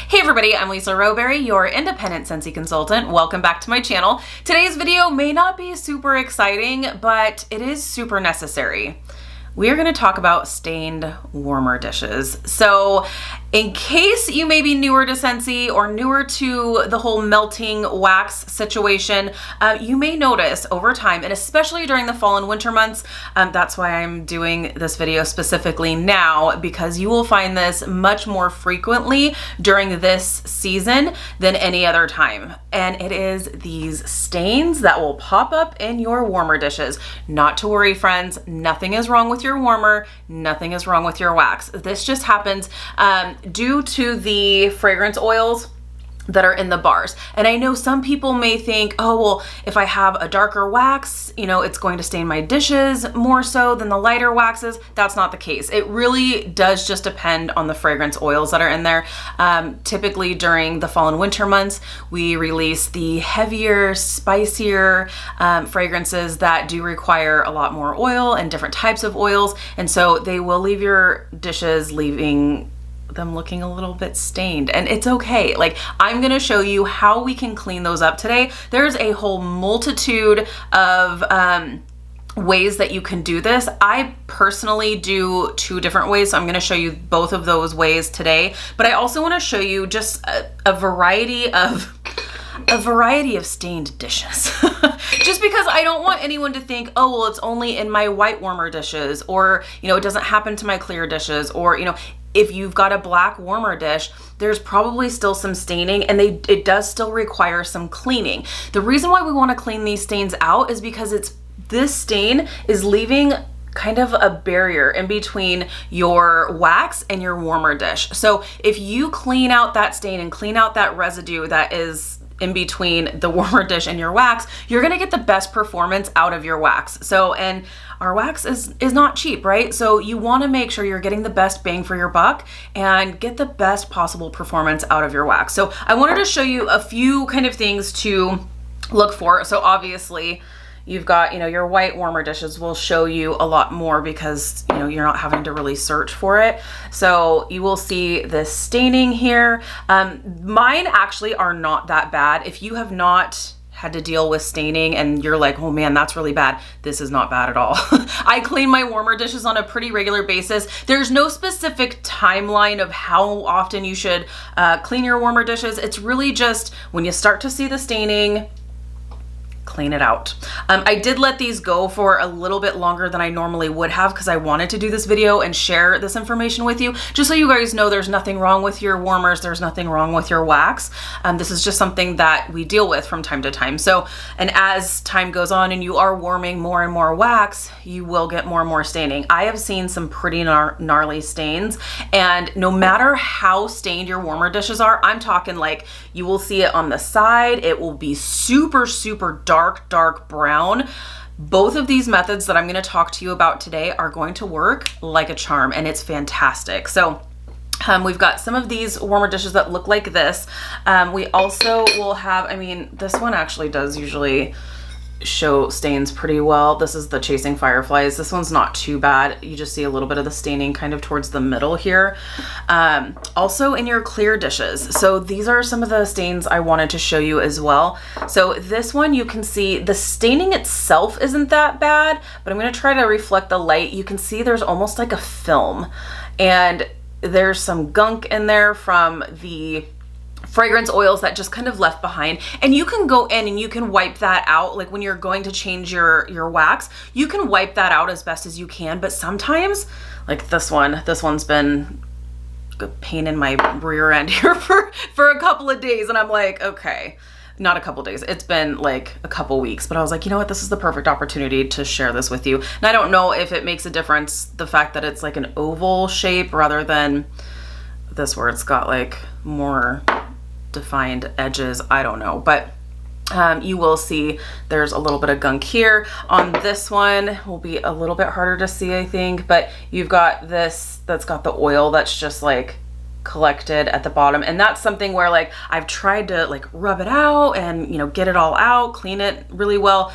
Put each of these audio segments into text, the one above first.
Hey everybody, I'm Lisa Rowberry, your independent Scentsy consultant. Welcome back to my channel. Today's video may not be super exciting, but it is super necessary. We are going to talk about stained warmer dishes. So in case you may be newer to Scentsy or newer to the whole melting wax situation, you may notice over time, and especially during the fall and winter months, that's why I'm doing this video specifically now, because you will find this much more frequently during this season than any other time. And it is these stains that will pop up in your warmer dishes. Not to worry, friends, nothing is wrong with your warmer, nothing is wrong with your wax. This just happens due to the fragrance oils that are in the bars. And I know some people may think, oh, well, if I have a darker wax, you know, it's going to stain my dishes more so than the lighter waxes. That's not the case. It really does just depend on the fragrance oils that are in there. Typically during the fall and winter months, we release the heavier, spicier fragrances that do require a lot more oil and different types of oils. And so they will leave your dishes leaving them looking a little bit stained, and it's okay. Like, I'm gonna show you how we can clean those up today. There's a whole multitude of ways that you can do this. I personally do two different ways, so I'm gonna show you both of those ways today, but I also wanna show you just a variety of stained dishes. Just because I don't want anyone to think, oh, well, it's only in my white warmer dishes, or, you know, it doesn't happen to my clear dishes, or, you know, if you've got a black warmer dish, there's probably still some staining, and it does still require some cleaning. The reason why we want to clean these stains out is because this stain is leaving kind of a barrier in between your wax and your warmer dish. So if you clean out that stain and clean out that residue that is in between the warmer dish and your wax, you're gonna get the best performance out of your wax. So, and our wax is not cheap, right? So you wanna make sure you're getting the best bang for your buck and get the best possible performance out of your wax. So I wanted to show you a few kind of things to look for. So obviously, you've got, you know, your white warmer dishes will show you a lot more because, you know, you're not having to really search for it. So you will see this staining here. Mine actually are not that bad. If you have not had to deal with staining and you're like, oh man, that's really bad, this is not bad at all. I clean my warmer dishes on a pretty regular basis. There's no specific timeline of how often you should clean your warmer dishes. It's really just when you start to see the staining, clean it out. I did let these go for a little bit longer than I normally would have because I wanted to do this video and share this information with you, just so you guys know there's nothing wrong with your warmers, there's nothing wrong with your wax. This is just something that we deal with from time to time. So, and as time goes on and you are warming more and more wax, you will get more and more staining. I have seen some pretty gnarly stains, and no matter how stained your warmer dishes are, I'm talking like you will see it on the side, it will be super, super dark brown. Both of these methods that I'm going to talk to you about today are going to work like a charm, and it's fantastic. So we've got some of these warmer dishes that look like this. We also will have, I mean, this one actually does usually show stains pretty well. This is the Chasing Fireflies. This one's not too bad. You just see a little bit of the staining kind of towards the middle here. Also in your clear dishes. So these are some of the stains I wanted to show you as well. So this one, you can see the staining itself isn't that bad, but I'm going to try to reflect the light. You can see there's almost like a film, and there's some gunk in there from the fragrance oils that just kind of left behind. And you can go in and you can wipe that out. Like when you're going to change your wax, you can wipe that out as best as you can. But sometimes, like this one's been a pain in my rear end here for a couple of days. And I'm like, okay, not a couple days. It's been like a couple weeks, but I was like, you know what? This is the perfect opportunity to share this with you. And I don't know if it makes a difference, the fact that it's like an oval shape rather than this where it's got like more defined edges. I don't know, but you will see there's a little bit of gunk here. On this one will be a little bit harder to see, I think, but you've got this that's got the oil that's just like collected at the bottom, and that's something where like I've tried to like rub it out and, you know, get it all out, clean it really well.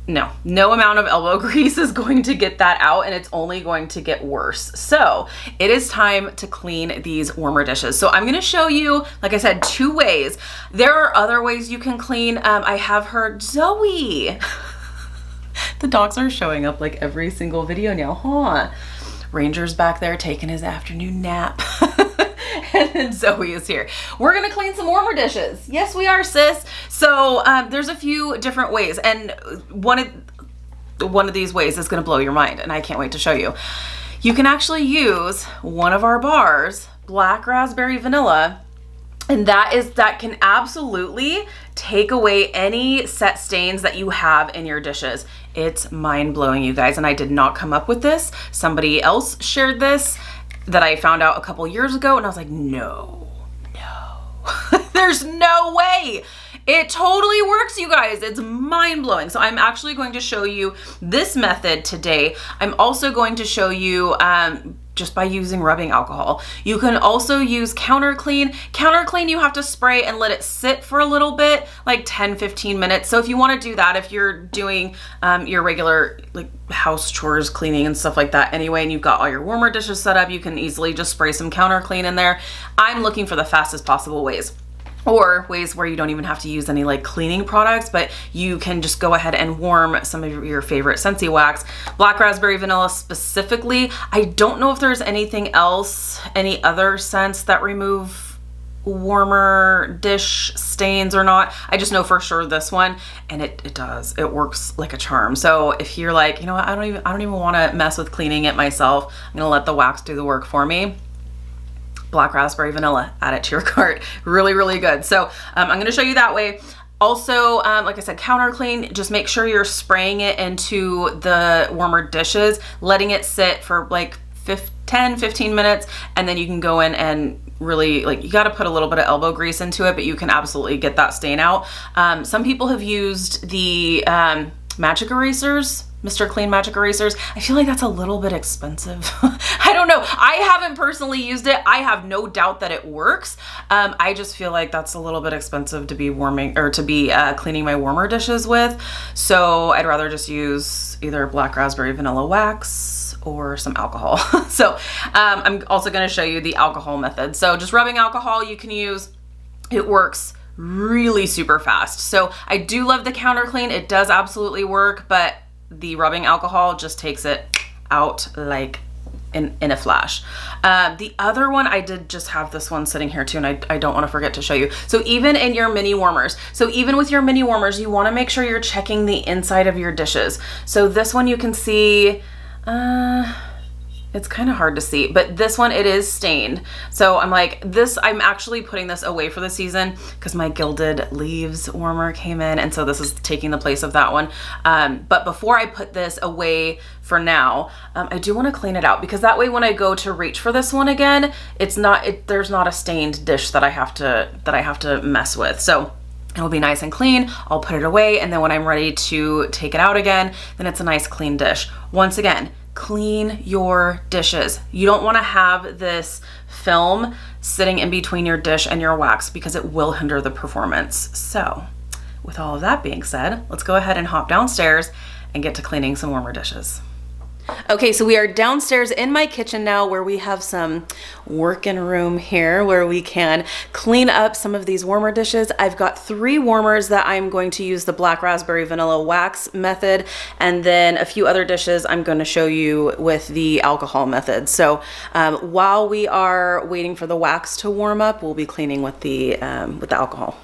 no amount of elbow grease is going to get that out, and it's only going to get worse. So it is time to clean these warmer dishes. So I'm going to show you, like I said, 2 ways. There are other ways you can clean. I have heard Zoe. The dogs are showing up like every single video now, huh? Ranger's back there taking his afternoon nap. And then Zoe is here. We're gonna clean some warmer dishes. Yes, we are, sis. So there's a few different ways, and one of these ways is gonna blow your mind, and I can't wait to show you. You can actually use one of our bars, black raspberry vanilla, and that can absolutely take away any set stains that you have in your dishes. It's mind-blowing, you guys, and I did not come up with this. Somebody else shared this that I found out a couple years ago, and I was like, no, there's no way. It totally works, you guys. It's mind-blowing. So I'm actually going to show you this method today. I'm also going to show you just by using rubbing alcohol. You can also use counter clean. Counter clean, you have to spray and let it sit for a little bit, like 10-15 minutes. So if you want to do that, if you're doing your regular like house chores, cleaning and stuff like that anyway, and you've got all your warmer dishes set up, you can easily just spray some counter clean in there. I'm looking for the fastest possible ways, or ways where you don't even have to use any like cleaning products, but you can just go ahead and warm some of your favorite Scentsy wax. Black raspberry vanilla specifically. I don't know if there's anything else, any other scents that remove warmer dish stains or not. I just know for sure this one, and it does. It works like a charm. So if you're like, you know what, I don't even want to mess with cleaning it myself, I'm gonna let the wax do the work for me. Black raspberry vanilla, add it to your cart. Really, really good. So I'm going to show you that way. Also, like I said, counter clean, just make sure you're spraying it into the warmer dishes, letting it sit for like 10-15 minutes, and then you can go in and really, like, you got to put a little bit of elbow grease into it, but you can absolutely get that stain out. Some people have used the magic erasers, Mr. Clean magic erasers. I feel like that's a little bit expensive. I don't know. I haven't personally used it. I have no doubt that it works. I just feel like that's a little bit expensive to be warming or to be cleaning my warmer dishes with. So I'd rather just use either black raspberry vanilla wax or some alcohol. So I'm also going to show you the alcohol method. So just rubbing alcohol you can use. It works really super fast. So I do love the counter clean. It does absolutely work, but the rubbing alcohol just takes it out like in a flash. The other one, I did just have this one sitting here too, and I don't want to forget to show you. So even in your mini warmers, so even with your mini warmers, you want to make sure you're checking the inside of your dishes. So this one you can see, it's kind of hard to see, but this one, it is stained. So I'm like, I'm actually putting this away for the season because my Gilded Leaves warmer came in, and so this is taking the place of that one. But before I put this away for now, I do want to clean it out, because that way when I go to reach for this one again, there's not a stained dish that I have to mess with. So it'll be nice and clean. I'll put it away, and then when I'm ready to take it out again, then it's a nice clean dish. Once again, clean your dishes. You don't want to have this film sitting in between your dish and your wax, because it will hinder the performance. So with all of that being said, let's go ahead and hop downstairs and get to cleaning some warmer dishes. Okay, so we are downstairs in my kitchen now, where we have some working room here where we can clean up some of these warmer dishes. I've got 3 warmers that I'm going to use the black raspberry vanilla wax method, and then a few other dishes I'm going to show you with the alcohol method. So while we are waiting for the wax to warm up, we'll be cleaning with the alcohol.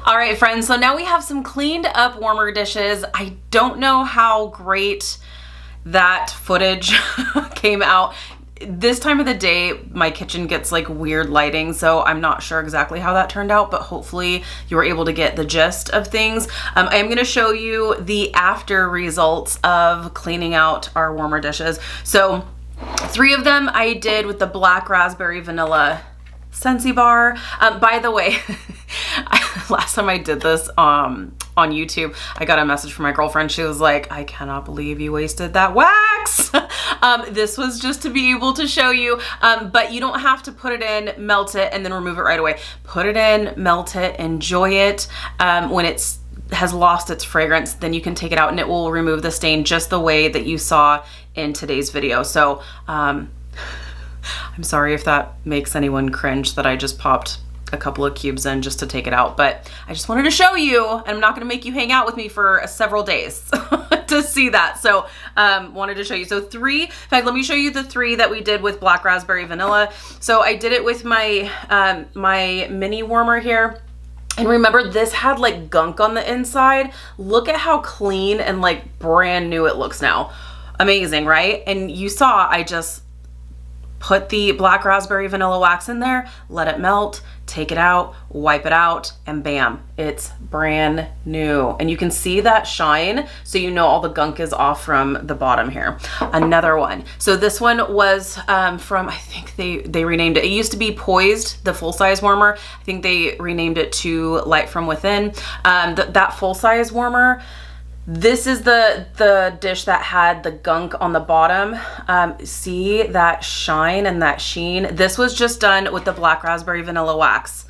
All right, friends, so now we have some cleaned up warmer dishes. I don't know how great that footage came out. This time of the day, my kitchen gets like weird lighting, so I'm not sure exactly how that turned out, but hopefully you were able to get the gist of things. I am gonna show you the after results of cleaning out our warmer dishes. So 3 of them I did with the black raspberry vanilla Scentsy bar. By the way, last time I did this on YouTube, I got a message from my girlfriend. She was like, I cannot believe you wasted that wax. This was just to be able to show you, but you don't have to put it in, melt it, and then remove it right away. Put it in, melt it, enjoy it. When it's has lost its fragrance, then you can take it out and it will remove the stain just the way that you saw in today's video. So I'm sorry if that makes anyone cringe that I just popped a couple of cubes in just to take it out, but I just wanted to show you, and I'm not gonna make you hang out with me for several days to see that. So wanted to show you. So 3, in fact, let me show you the 3 that we did with black raspberry vanilla. So I did it with my my mini warmer here. And remember, this had like gunk on the inside. Look at how clean and like brand new it looks now. Amazing, right? And you saw I just put the black raspberry vanilla wax in there, let it melt, take it out, wipe it out, and bam, it's brand new. And you can see that shine, so you know all the gunk is off from the bottom here. Another one. So this one was from, I think they renamed it. It used to be Poised, the full-size warmer. I think they renamed it to Light From Within. That full-size warmer, this is the dish that had the gunk on the bottom. See that shine and that sheen? This was just done with the black raspberry vanilla wax.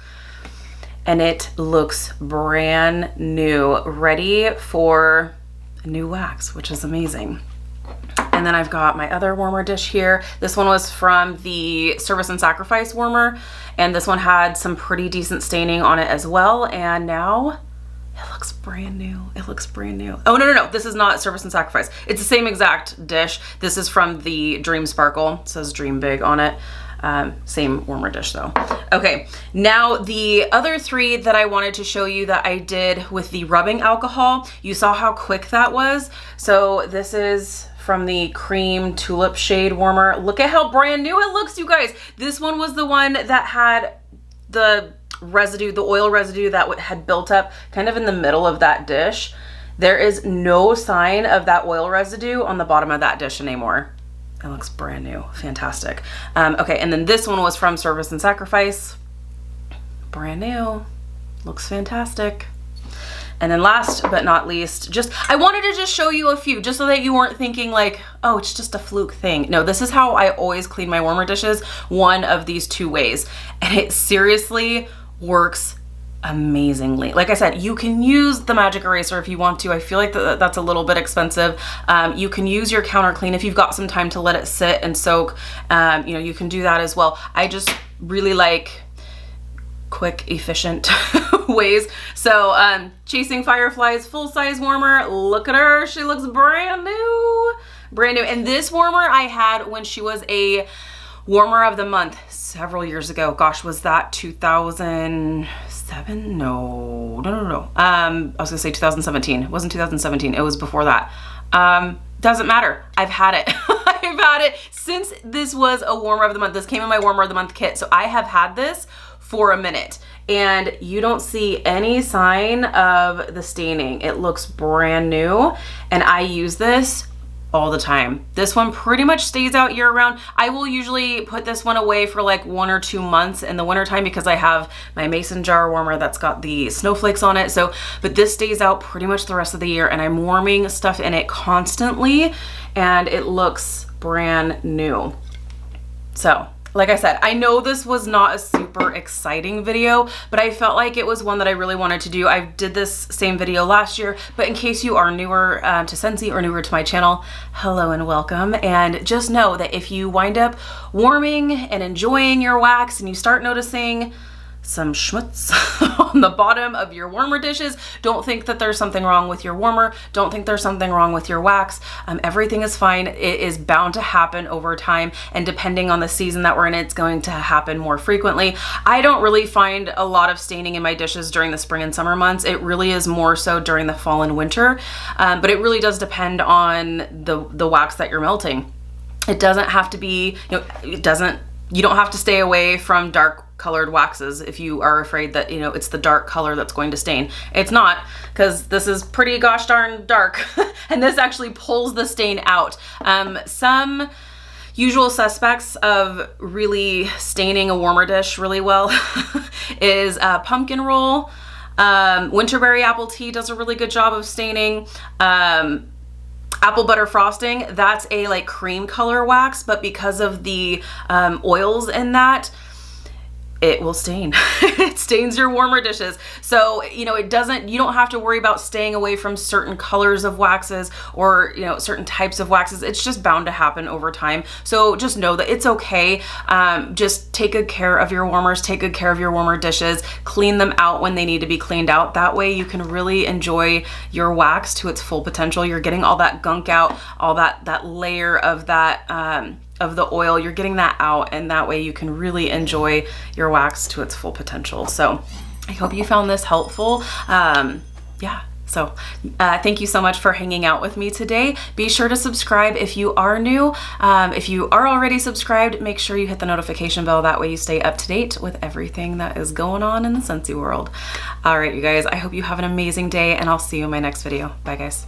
And it looks brand new, ready for a new wax, which is amazing. And then I've got my other warmer dish here. This one was from the Service and Sacrifice warmer. And this one had some pretty decent staining on it as well. And now it looks brand new. It looks brand new. Oh, no. This is not Service and Sacrifice. It's the same exact dish. This is from the Dream Sparkle. It says Dream Big on it. Same warmer dish though. Okay, now the other 3 that I wanted to show you that I did with the rubbing alcohol. You saw how quick that was. So this is from the Cream Tulip Shade warmer. Look at how brand new it looks, you guys. This one was the one that had the residue, the oil residue that had built up kind of in the middle of that dish. There is no sign of that oil residue on the bottom of that dish anymore. It looks brand new. Fantastic. Okay, and then this one was from Service and Sacrifice. Brand new. Looks fantastic. And then last but not least, I wanted to just show you a few just so that you weren't thinking like, oh, it's just a fluke thing. No, this is how I always clean my warmer dishes, one of these 2 ways. And it seriously works amazingly. Like I said, you can use the magic eraser if you want to. I feel like that's a little bit expensive. You can use your counter clean if you've got some time to let it sit and soak. You know, you can do that as well. I just really like quick, efficient ways. So Chasing Fireflies full-size warmer. Look at her. She looks brand new. Brand new. And this warmer I had when she was a warmer of the month several years ago. Gosh, was that 2007? No. I was gonna say 2017. It wasn't 2017. It was before that. Doesn't matter. I've had it. I've had it since this was a warmer of the month. This came in my warmer of the month kit. So I have had this for a minute and you don't see any sign of the staining. It looks brand new and I use this all the time. This one pretty much stays out year round. I will usually put this one away for like 1 or 2 months in the wintertime because I have my mason jar warmer that's got the snowflakes on it. So, but this stays out pretty much the rest of the year and I'm warming stuff in it constantly and it looks brand new. So, like I said, I know this was not a super exciting video, but I felt like it was one that I really wanted to do. I did this same video last year, but in case you are newer to Scentsy or newer to my channel, hello and welcome. And just know that if you wind up warming and enjoying your wax and you start noticing some schmutz on the bottom of your warmer dishes. Don't think that there's something wrong with your warmer. Don't think there's something wrong with your wax. Everything is fine. It is bound to happen over time, and depending on the season that we're in, it's going to happen more frequently. I don't really find a lot of staining in my dishes during the spring and summer months. It really is more so during the fall and winter, but it really does depend on the wax that you're melting. It doesn't have to be, you don't have to stay away from dark colored waxes if you are afraid that, it's the dark color that's going to stain. It's not, because this is pretty gosh darn dark and this actually pulls the stain out. Some usual suspects of really staining a warmer dish really well is pumpkin roll. Winterberry apple tea does a really good job of staining. Apple butter frosting, that's a like cream color wax, but because of the oils in that, it will stain. It stains your warmer dishes. So, you don't have to worry about staying away from certain colors of waxes or, certain types of waxes. It's just bound to happen over time. So just know that it's okay. Just take good care of your warmers, take good care of your warmer dishes, clean them out when they need to be cleaned out. That way you can really enjoy your wax to its full potential. You're getting all that gunk out, all that layer of that, of the oil, you're getting that out, and that way you can really enjoy your wax to its full potential. So I hope you found this helpful. So thank you so much for hanging out with me today. Be sure to subscribe if you are new. If you are already subscribed, make sure you hit the notification bell. That way you stay up to date with everything that is going on in the Scentsy world. All right, you guys, I hope you have an amazing day, and I'll see you in my next video. Bye, guys.